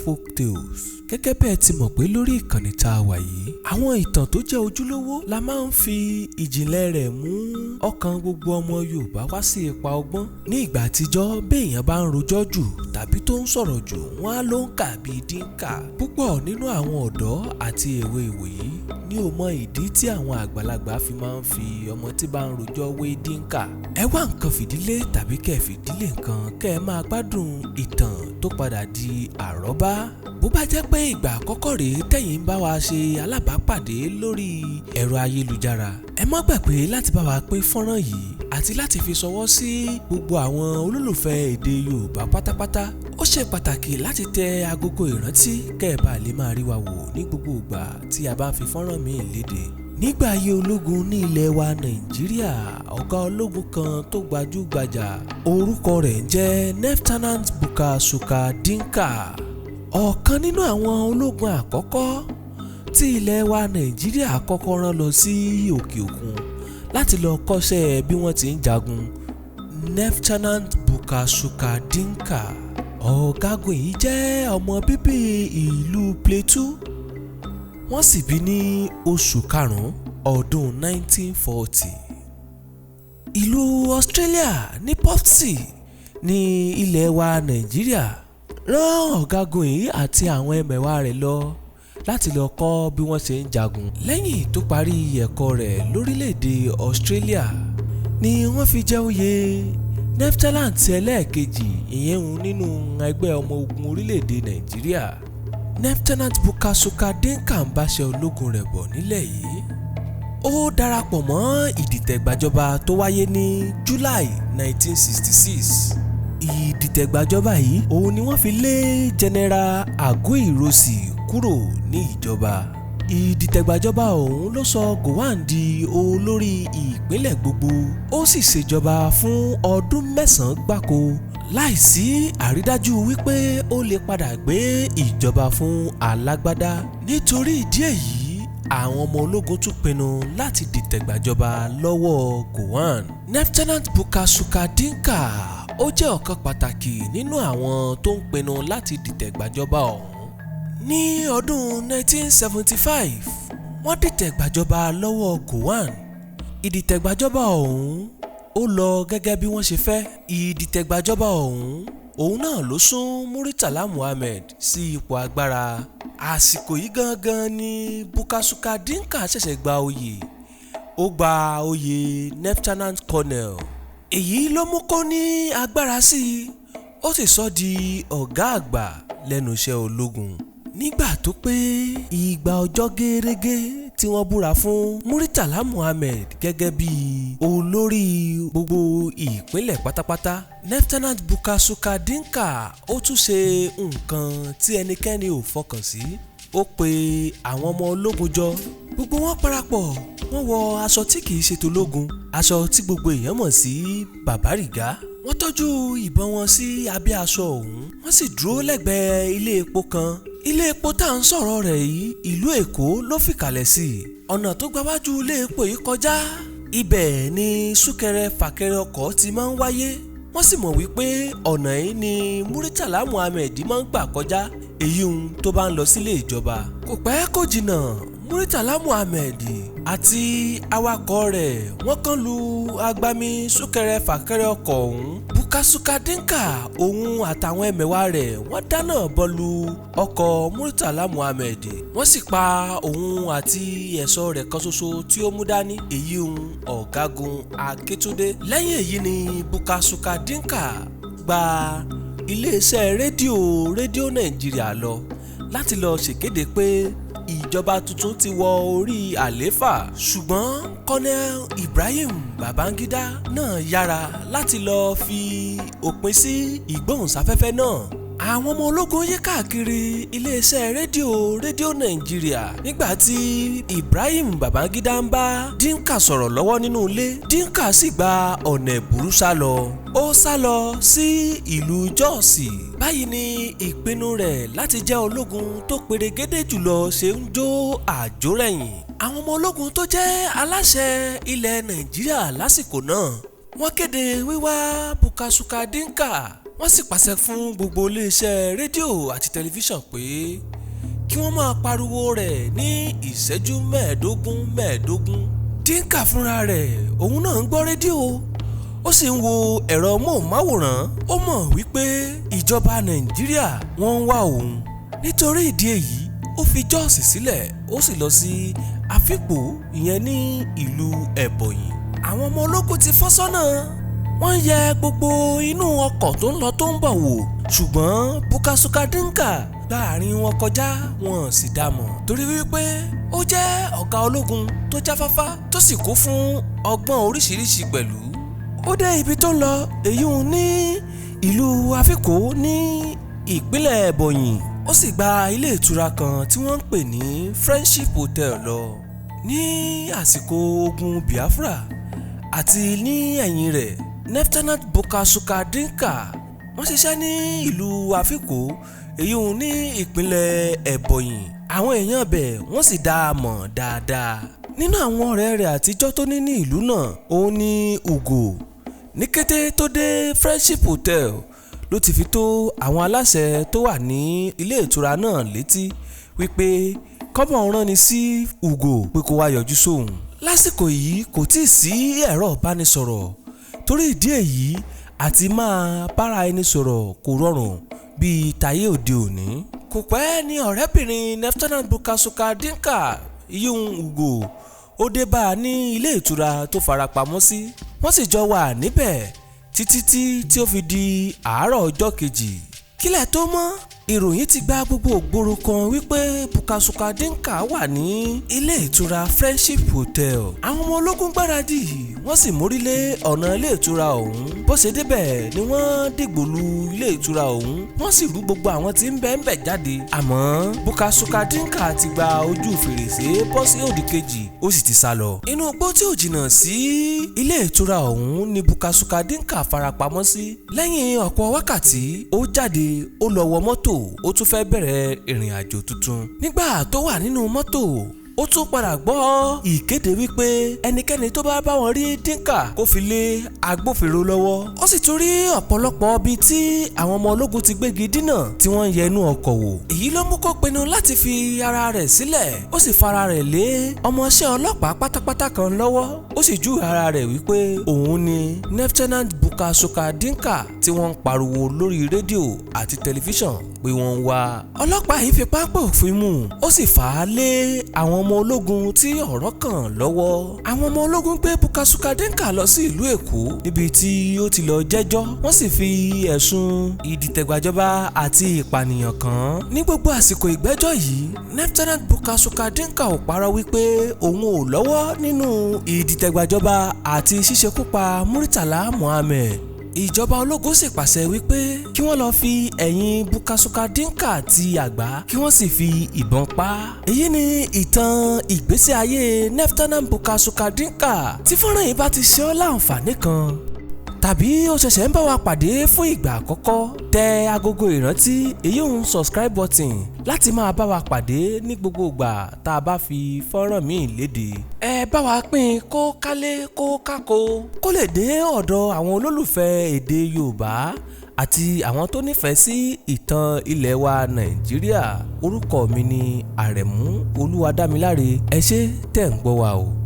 Folktales. Gẹ́gẹ́ bẹ́ẹ̀ ti mọ̀ pé lórí ìkànnì tá a wà yìí, àwọn ìtàn tó jẹ́ ojúlówó la máa ń fi ìjìnlẹ̀ rẹ̀ mú ọkàn gbogbo ọmọ Yorùbá wá sí ipa ọgbọ́n. Ní ìgbà àtijọ́, bí èèyàn bá ń rojọ́ jù tàbí tó ń sọ̀rọ̀ jù, wọ́n á ló ń kà bíi dínkà. Púpọ̀ nínú àwọn ọ̀dọ́ àti èwe ìwòyí ní ò mọ ìdí tí àwọn àgbàlagbà fi máa ń fi ọmọ tí bá ń rojọ́ wé dínkà. Ẹ wá nǹkan fìdílé tàbí kẹ́ fìdílé nǹkan kẹ́ ẹ máa gbádùn ìtàn tó padà di àrọ́bá. Bó bá jẹ́ pé ìgbà àkọ́kọ́ rèé tẹ̀yin ń bá wa ṣe alábàápàdé lórí ẹ̀rọ ayélujára, ẹ má gbàgbé láti bá wa pín fọ́nrán yìí àti láti fi ṣọwọ́ sí gbogbo àwọn olólùfẹ́ èdè Yorùbá pátápátá. Ó ṣe pàtàkì láti tẹ agogo ìrántí kẹ́ ẹ bá lè máa rí wa wò ní gbogbo ìgbà tí a bá ń fi fọ́nrán míì léde. Nígbà ayé ológun ní ilẹ̀ wa Nàìjíríà, ọ̀gá ológun kan tó gbajúgbajà, orúkọ rẹ̀ ń jẹ́ Lieutenant Buka Suka Dimka. Ọ̀kan nínú àwọn ológun àkọ́kọ́ tí ilẹ̀ wa Nàìjíríà kọ́kọ́ rán lọ sí òkè òkun láti lọ kọ́ṣẹ́ bí wọ́n ti ń jagun. Lieutenant Buka Suka Dimka, ọ̀gágun yìí jẹ́ ọmọ bíbí ìlú Plateau. Wọ́n sì bí ní oṣù karùn-ún ọdún 1940. Ìlú Australia ní Popsi ní ilẹ̀ wa Nàìjíríà rán ọ̀gágun yìí àti àwọn ẹmẹ̀wà rẹ̀ lọ láti lọ kọ́ bí wọ́n ṣe ń jagun. Lẹ́yìn tó parí ẹ̀kọ́ rẹ̀ lórílẹ̀‐èdè Australia ni wọ́n fi jẹ́ oyè Lieutenant ẹlẹ́ẹ̀kejì ìyẹn nínú ẹgbẹ́ ọmọ ogun orílẹ̀‐èdè Nàìjíríà. Lieutenant Buka Suka Dimka ń báṣẹ́ ológun rẹ̀ bọ̀ nílẹ̀ yìí. Ó darapọ̀ mọ́ ìdìtẹ̀gbàjọba tó wáyé ní July 1966. Ìdìtẹ̀gbàjọba yìí òun ni wọ́n fi lé General Aguiyi-Ironsi kúrò ní ìjọba. Ìdìtẹ̀gbàjọba òun ló sọ Gowon di olórí ìpínlẹ̀ gbogbo. Ó sì ṣèjọba fún ọdún 9 gbáko láìsí àrídájú wípé ó lè padà gbé ìjọba fún alágbádá. Nítorí ìdí èyí, àwọn ọmọ ológun tún pinnu láti dìtẹ̀gbàjọba lọ́wọ́ Gowon. Lieutenant Buka Suka Dimka ó jẹ́ ọ̀kan pàtàkì nínú àwọn tó ń pinnu láti dìtẹ̀gbàjọba ọ̀hún. Ní ọdún 1975, wọ́n dìtẹ̀gbàjọba lọ́wọ́ Gowon. Ìdìtẹ̀gbàjọba ọ̀hún ó lọ gẹ́gẹ́ bí wọ́n ṣe fẹ́. Ìdìtẹ̀gbàjọba òun náà ló sún Murtala Mohammed sí ipò agbára. Àsìkò yìí gangan ni Buka Suka Dimka ṣẹ̀ṣẹ̀ gba oyè. Ó gba oyè Lieutenant Colonel. Èyí ló mú kó ní agbára sí i, ó sì sọ di ọ̀gá àgbà lẹ́nu iṣẹ́ ológun. Nígbà tó pé ìgbà ọjọ́ gẹ́rẹ́gẹ́ tí wọ́n búra fún Murtala Mohammed gẹ́gẹ́ bí olórí gbogbo ìpínlẹ̀ pátápátá, Lieutenant Buka Suka Dimka ó tún ṣe nǹkan tí ẹnikẹ́ni ò fọkàn sí. Ó pe àwọn ọmọ ológun jọ. Gbogbo wọn parapọ̀, wọ́n wọ aṣọ tí kìí ṣe tológun, aṣọ tí gbogbo èèyàn mọ̀ sí Babangida. Wọ́n tọ́jú ìbọn wọn sí abẹ́ aṣọ ọ̀hún. Wọ́n sì dúró lẹ́gbẹ̀ẹ́ ilé epo kan. Ilé epo tá à ń sọ̀rọ̀ rẹ̀ yìí, ìlú Èkó ló fìkàlẹ̀ sí. Ọ̀nà tó gbáwájú ilé epo yìí kọjá, ibẹ̀ ni súnkẹrẹ fàkẹrẹ ọkọ̀ ti máa ń wáyé. Wọ́n sì mọ̀ wípé ọ̀nà yìí ni Murtala Mohammed máa ń gbà kọjá, èyí tó bá ń lọ sílé ìjọba. Kò pẹ́ kò jìnnà, Murtala Mohammed àti awakọ̀ rẹ̀ wọ́n kàn lu agbami súnkẹrẹ fàkẹrẹ ọkọ̀ ọ̀hún. Buka Suka Dimka òun àtàwọn ẹmẹ̀wà rẹ̀ wọ́n dáná bọ́lu ọkọ̀ Murtala Mohammed. Wọ́n sì pa òun àti ẹ̀ṣọ́ rẹ̀ kan ṣoṣo tí ó mú dání, èyí ọ̀gágun Akíntúndé. Lẹ́yìn èyí ni Buka Suka Dimka gba iléeṣẹ́ rédíò Nàìjíríà lọ láti lọ ṣèkéde pé ìjọba tuntun ti wọ orí àlééfà. Ṣùgbọ́n Colonel Ibrahim Babangida náà yára láti lọ fi òpin sí ìgbóhùnsáfẹ́fẹ́ náà. Àwọn ọmọ ológun yí káàkiri iléeṣẹ́ rédíò Nàìjíríà nígbà tí Ibrahim Babangida ń bá Dimka sọ̀rọ̀ lọ́wọ́ nínú ilé. Dimka sì gba ọ̀nà ẹ̀bùrú sá lọ. Ó sá lọ sí ìlú Jọ́ọ̀sì. Báyìí ni ìpinnu rẹ̀ láti jẹ́ ológun tó perégedé jùlọ ṣe ń jó àjórẹ̀yìn. Àwọn ọmọ ológun tó jẹ́ aláṣẹ ilẹ̀ Nàìjíríà lásìkò náà, wọ́n kéde wíwá Buka Suka Dimka wọ́n sì pàṣẹ fún gbogbo iléeṣẹ́ rédíò àti tẹlifíṣàn pé kí wọ́n máa pariwo rẹ̀ ní ìṣẹ́jú mẹ́ẹ̀ẹ́dógún. Dimka fúnra rẹ̀ òun náà ń gbọ́ rédíò ó sì ń wo ẹ̀rọ móhùnmáwòrán. Ó mọ̀ wípé ìjọba Nàìjíríà wọ́n ń wá òun. Nítorí ìdí èyí ó fi Jọ́ọ̀sì sílẹ̀ ó sì lọ sí Afikpo ìyẹn ní ìlú Ebonyi. Àwọn ọmọ ológun ti fọ́n sọ́nà wọ́n yẹ gbogbo inú ọkọ̀ tó ń lọ tó ń bọ̀ wò, ṣùgbọ́n Buka Suka Dimka láàrin wọn kọjá wọn sì dá mọ̀ torí wípé ó jẹ́ ọ̀gá ológun tó jáfáfá tó sì kún fún ọgbọ́n oríṣiríṣi pẹ̀lú. Ó dé ibi tó ń lọ èyí ní ìlú Afikpo ní ìpínlẹ̀ Ebonyi. Ó sì gba ilé ìtura kan tí wọ́n ń pè ní Friendship Hotel lọ. Ní àsìkò ogun Biafra àti ní ẹ̀yìn rẹ̀ Lieutenant Buka Suka Dimka wọ́n ṣiṣẹ́ ní ìlú Afikpo èyí ní ìpínlẹ̀ Ebonyi. Àwọn èèyàn bẹ̀ wọ́n sì dá a mọ̀ dáadáa. Nínú àwọn ọ̀rẹ́ rẹ̀ àtijọ́ tó ní ní ìlú náà òun ni Ugo. Ní kété tó dé Friendship Hotel ló ti fi tó àwọn aláṣẹ tó wà ní ilé ìtura náà létí wípé kọ́mọ̀ rán ni sí Ugo pé kó wá yọjú sóhun. Lásìkò yìí kò tíì sí ẹ̀rọ ìbánisọ̀rọ̀ torí ìdí èyí àti máa bára ẹni sọ̀rọ̀ kò rọrùn bíi tayé òde òní. Kò pẹ́ ní ọ̀rẹ́bìnrin Lieutenant Buka Suka Dimka Ugo ó dé bá a ní ilé ìtura tó farapamọ́ sí. Wọ́n sì jọ wà níbẹ̀ títí tí ó fi di àárọ̀ ọjọ́ kejì. Kílẹ̀ tó mọ́ ìròyìn ti gba gbogbo ògbóró kan wípé Buka Suka Dimka wà ní ilé ìtura Friendship Hotel. Àwọn ọmọ ológun gbáradì wọ́n sì mórílé ọ̀nà ilé ìtura ọ̀hún. Bó ṣe débẹ̀ ni wọ́n dìgbòlu ilé ìtura ọ̀hún wọ́n sì rú gbogbo àwọn tí ń bẹ jáde. Àmọ́ Buka Suka Dimka ti gba ojú fèrèsé bọ́ sí òdì kejì ó sì ti sá lọ. Inú igbó tí ò jìnnà sí ilé ìtura ọ̀hún ni Buka Suka Dimka farapamọ́ sí. Lẹ́yìn ọ̀pọ̀ wákàtí ó jáde ó lọ wọ mọ́tò ó tún fẹ́ bẹ̀rẹ̀ ìrìn àjò tuntun. Nígbà tó wà nínú mọ́tò ó tún padà gbọ́ ìkéde wípé ẹnikẹ́ni tó bá bá wọn rí Dimka kó fi lé agbófinró lọ́wọ́. Ó sì tún rí ọ̀pọ̀lọpọ̀ ibi tí àwọn ọmọ ológun ti gbégi dínà tí wọ́n ń yẹ inú ọkọ̀ wò. Èyí ló mú kó pinnu láti fi ara rẹ̀ sílẹ̀ ó sì fara rẹ̀ lé ọmọọṣẹ́ ọlọ́pàá pátápátá kan lọ́wọ́. Ó sì júwe ara rẹ̀ wípé òun ni Lieutenant Buka Suka Dimka tí wọ́n ń pariwo lórí rédíò àti tẹlifíṣàn pé wọ́n ń wá. Ọlọ́pàá yìí fi pápá òfin mú ó sì fà á lé àwọn ọmọ ológun tí ọ̀rọ̀ kàn lọ́wọ́. Àwọn ọmọ ológun gbé Buka Suka Dimka lọ sí ìlú Èkó níbi tí ó ti lọ jẹ́jọ́. Wọ́n sì fi ẹ̀sùn ìdìtẹ̀gbàjọba àti ìpànìyàn kàn án. Ní gbogbo àsìkò ìgbẹ́jọ́ yìí Lieutenant Buka Suka Dimka ò parọ́ wípé òun ò lọ́wọ́ nínú ìdìtẹ̀gbàjọba àti ṣíṣekúpa Murtala Mohammed. Ìjọba ológun sì pàṣẹ wípé kí wọ́n lọ fi ẹ̀yìn Buka Suka Dimka ti àgbá kí wọ́n sì fi ìbọn pa á. Èyí ni ìtàn ìgbésí ayé Lieutenant Buka Suka Dimka. Tí fọ́nrán yìí bá ti ṣe ọ́ láǹfààní kan tàbí ó ṣẹ̀ṣẹ̀ ń bá wa pàdé fún ìgbà àkọ́kọ́ tẹ agogo ìrántí subscribe button láti máa bá wa pàdé ní gbogbo ìgbà tá a bá fi fọ́nrán míì léde. Ẹ bá wa pín kó kálé kó kákó kó lè dé ọ̀dọ̀ àwọn olólùfẹ́ èdè Yorùbá àti àwọn tó nífẹ̀ẹ́ sí ìtàn ilẹ̀ wa Nàìjíríà. Orúkọ mi ni Àrẹ̀mú Olúwadámiláre. Ẹ ṣé tẹ̀ ń gbọ́ wa o.